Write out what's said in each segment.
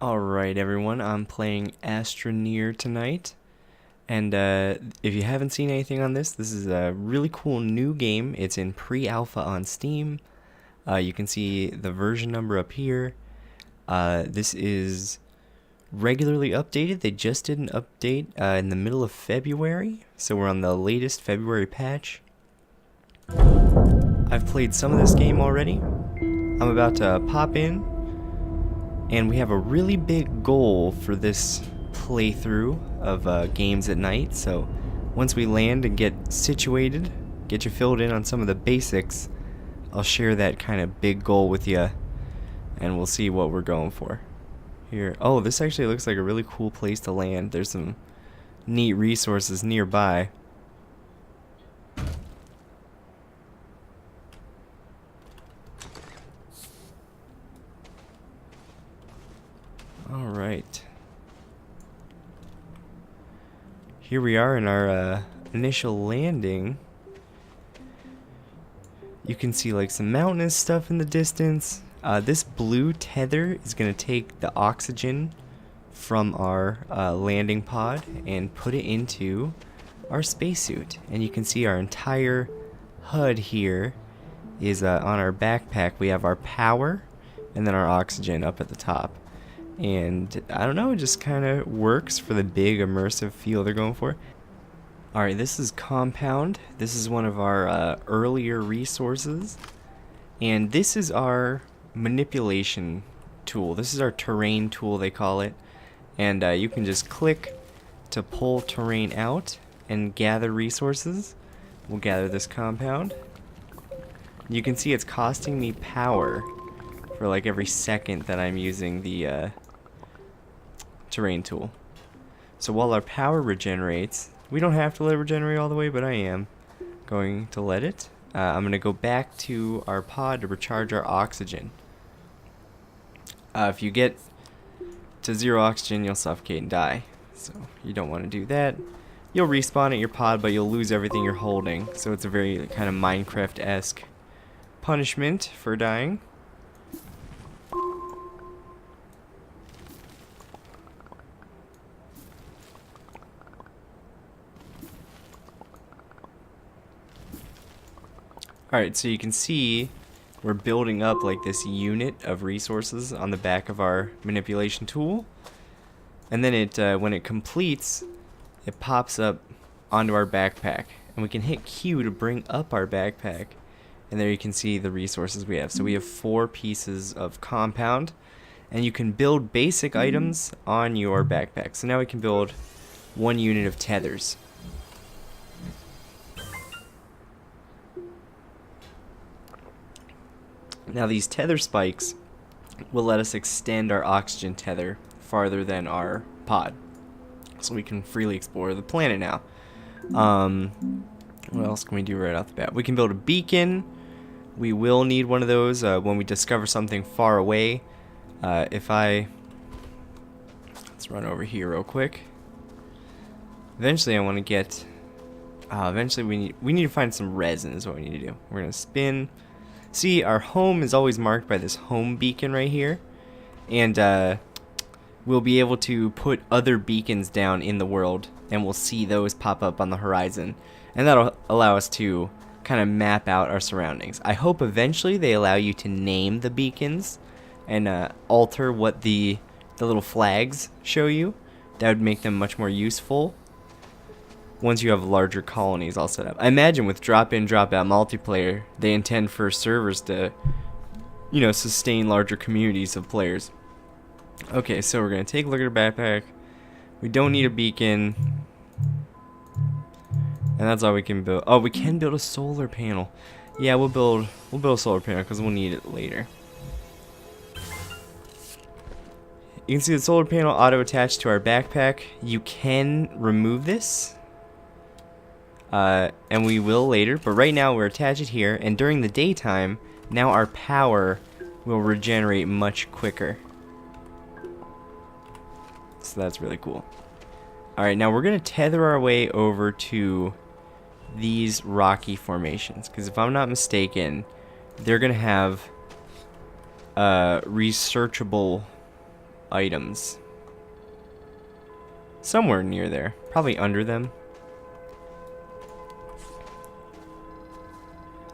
Alright everyone, I'm playing Astroneer tonight, and if you haven't seen anything on this is a really cool new game. It's in pre-alpha on Steam. You can see the version number up here. This is regularly updated. They just did an update in the middle of February, so we're on the latest February patch. I've played some of this game already. I'm about to pop in. And we have a really big goal for this playthrough of games at night. So once we land and get situated, get you filled in on some of the basics, I'll share that kind of big goal with you, and we'll see what we're going for. Here, oh, this actually looks like a really cool place to land. There's some neat resources nearby. Alright. Here we are in our initial landing. You can see like some mountainous stuff in the distance. This blue tether is going to take the oxygen from our landing pod and put it into our spacesuit. And you can see our entire HUD here is on our backpack. We have our power and then our oxygen up at the top. And I don't know, it just kind of works for the big immersive feel they're going for. Alright, this is Compound. This is one of our earlier resources. And this is our manipulation tool. This is our terrain tool, they call it. And you can just click to pull terrain out and gather resources. We'll gather this compound. You can see it's costing me power for like every second that I'm using the terrain tool. So while our power regenerates, we don't have to let it regenerate all the way, but I am going to let it. I'm going to go back to our pod to recharge our oxygen. If you get to 0 oxygen, you'll suffocate and die. So you don't want to do that. You'll respawn at your pod, but you'll lose everything you're holding. So it's a very kind of Minecraft-esque punishment for dying. Alright, so you can see we're building up like this unit of resources on the back of our manipulation tool. And then it, when it completes, it pops up onto our backpack. And we can hit Q to bring up our backpack. And there you can see the resources we have. So we have 4 pieces of compound. And you can build basic items on your backpack. So now we can build 1 unit of tethers. Now these tether spikes will let us extend our oxygen tether farther than our pod, so we can freely explore the planet now. What else can we do right off the bat? We can build a beacon. We will need one of those when we discover something far away. Let's run over here real quick. Eventually I want to get, eventually we need to find some resin is what we need to do. We're going to spin. See, our home is always marked by this home beacon right here. And we'll be able to put other beacons down in the world, and we'll see those pop up on the horizon. And that'll allow us to kind of map out our surroundings. I hope eventually they allow you to name the beacons and alter what the little flags show you. That would make them much more useful once you have larger colonies all set up. I imagine with drop-in, drop-out multiplayer, they intend for servers to, you know, sustain larger communities of players. Okay, so we're going to take a look at our backpack. We don't need a beacon. And that's all we can build. Oh, we can build a solar panel. Yeah, we'll build a solar panel because we'll need it later. You can see the solar panel auto-attached to our backpack. You can remove this. And we will later, but right now we're attached here, and during the daytime, now our power will regenerate much quicker. So that's really cool. Alright, now we're going to tether our way over to these rocky formations, because if I'm not mistaken, they're going to have researchable items. Somewhere near there. Probably under them.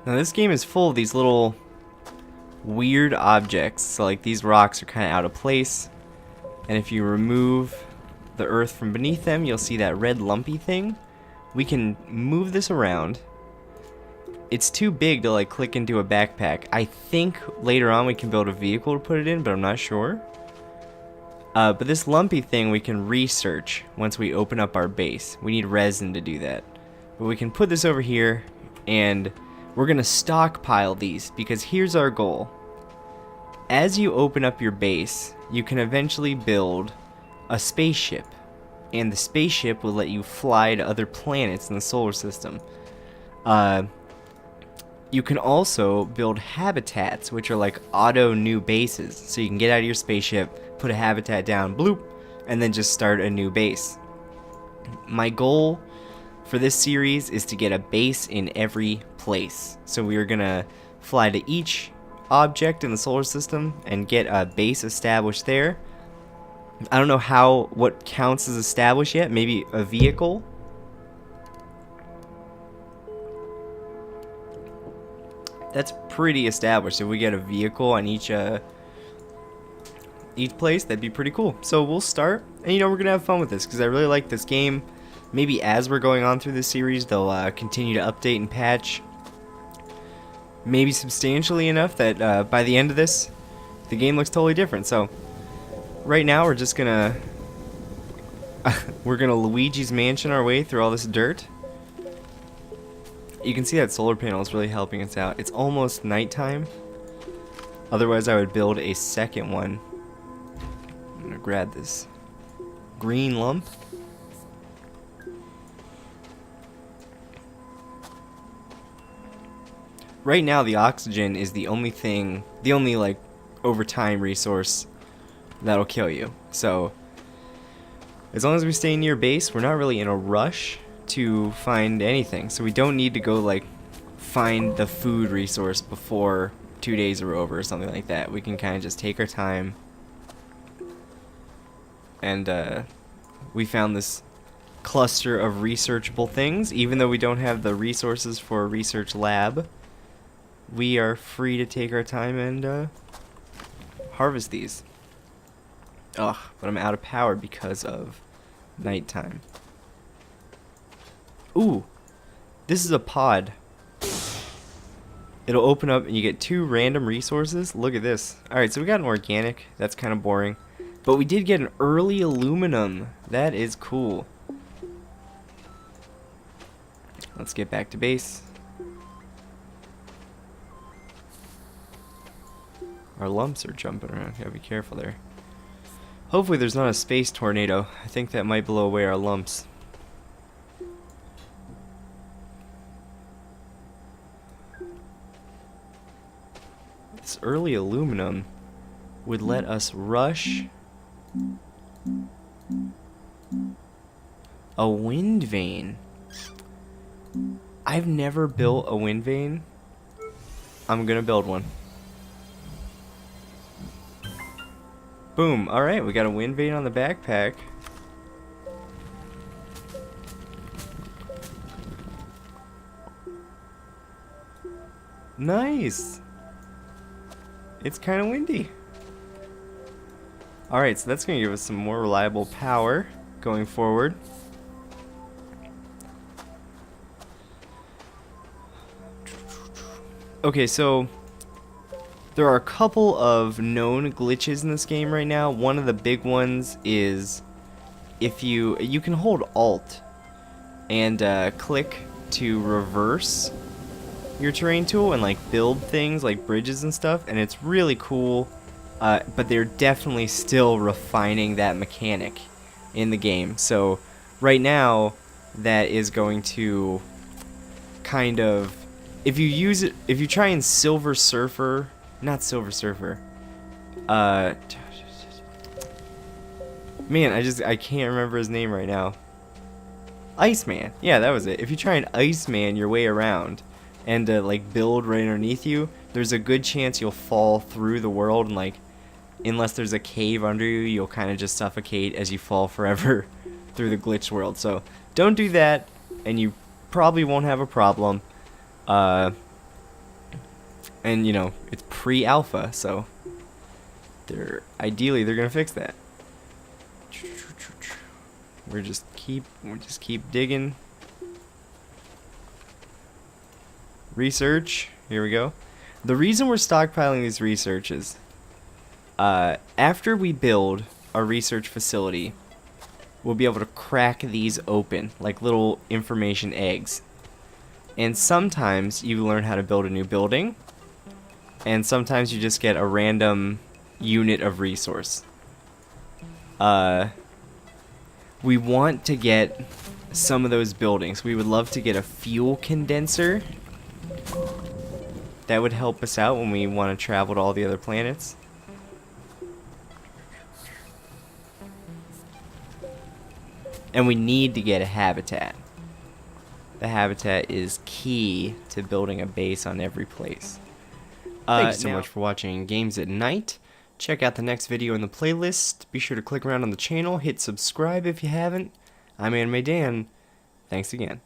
Now this game is full of these little weird objects. So like these rocks are kind of out of place. And if you remove the earth from beneath them, you'll see that red lumpy thing. We can move this around. It's too big to like click into a backpack. I think later on we can build a vehicle to put it in, but I'm not sure. But this lumpy thing we can research once we open up our base. We need resin to do that. But we can put this over here, and we're going to stockpile these, because here's our goal. As you open up your base, you can eventually build a spaceship. And the spaceship will let you fly to other planets in the solar system. You can also build habitats, which are like auto new bases. So you can get out of your spaceship, put a habitat down, bloop, and then just start a new base. My goal for this series is to get a base in every place. So we are going to fly to each object in the solar system and get a base established there. I don't know what counts as established yet. Maybe a vehicle. That's pretty established. If we get a vehicle on each place, that'd be pretty cool. So we'll start, and we're gonna have fun with this because I really like this game. Maybe as we're going on through this series, they'll continue to update and patch. Maybe substantially enough that by the end of this, the game looks totally different. So right now we're just gonna Luigi's Mansion our way through all this dirt. You can see that solar panel is really helping us out. It's almost nighttime. Otherwise I would build a second one. I'm gonna grab this green lump. Right now the oxygen is the only like overtime resource that'll kill you. So as long as we stay near base, we're not really in a rush to find anything. So we don't need to go like find the food resource before 2 days are over or something like that. We can kind of just take our time. And we found this cluster of researchable things. Even though we don't have the resources for a research lab, we are free to take our time and harvest these. Ugh, but I'm out of power because of nighttime. Ooh, this is a pod. It'll open up and you get 2 random resources. Look at this. Alright, so we got an organic. That's kind of boring. But we did get an early aluminum. That is cool. Let's get back to base. Our lumps are jumping around. Gotta be careful there. Hopefully there's not a space tornado. I think that might blow away our lumps. This early aluminum would let us rush a wind vane. I've never built a wind vane. I'm gonna build one. Boom. Alright, we got a wind vane on the backpack. Nice. It's kind of windy. Alright, so that's going to give us some more reliable power going forward. Okay, so there are a couple of known glitches in this game right now. One of the big ones is if you can hold Alt and click to reverse your terrain tool and like build things like bridges and stuff, and it's really cool. But they're definitely still refining that mechanic in the game. So right now that is going to kind of, if you use it, if you try and Silver Surfer, not Silver Surfer, man, I can't remember his name right now. Iceman, yeah, that was it. If you try and Iceman your way around and like build right underneath you, there's a good chance you'll fall through the world and like unless there's a cave under you, you'll kind of just suffocate as you fall forever through the glitched world. So don't do that, and you probably won't have a problem. And you know, it's pre-alpha, so ideally they're gonna fix that. We're just keep digging. Research. Here we go. The reason we're stockpiling these researches, after we build our research facility, we'll be able to crack these open like little information eggs. And sometimes you learn how to build a new building, and sometimes you just get a random unit of resource. We want to get some of those buildings. We would love to get a fuel condenser. That would help us out when we want to travel to all the other planets. And we need to get a habitat. The habitat is key to building a base on every place. Thanks so much for watching Games at Night. Check out the next video in the playlist. Be sure to click around on the channel. Hit subscribe if you haven't. I'm AnimeDan. Thanks again.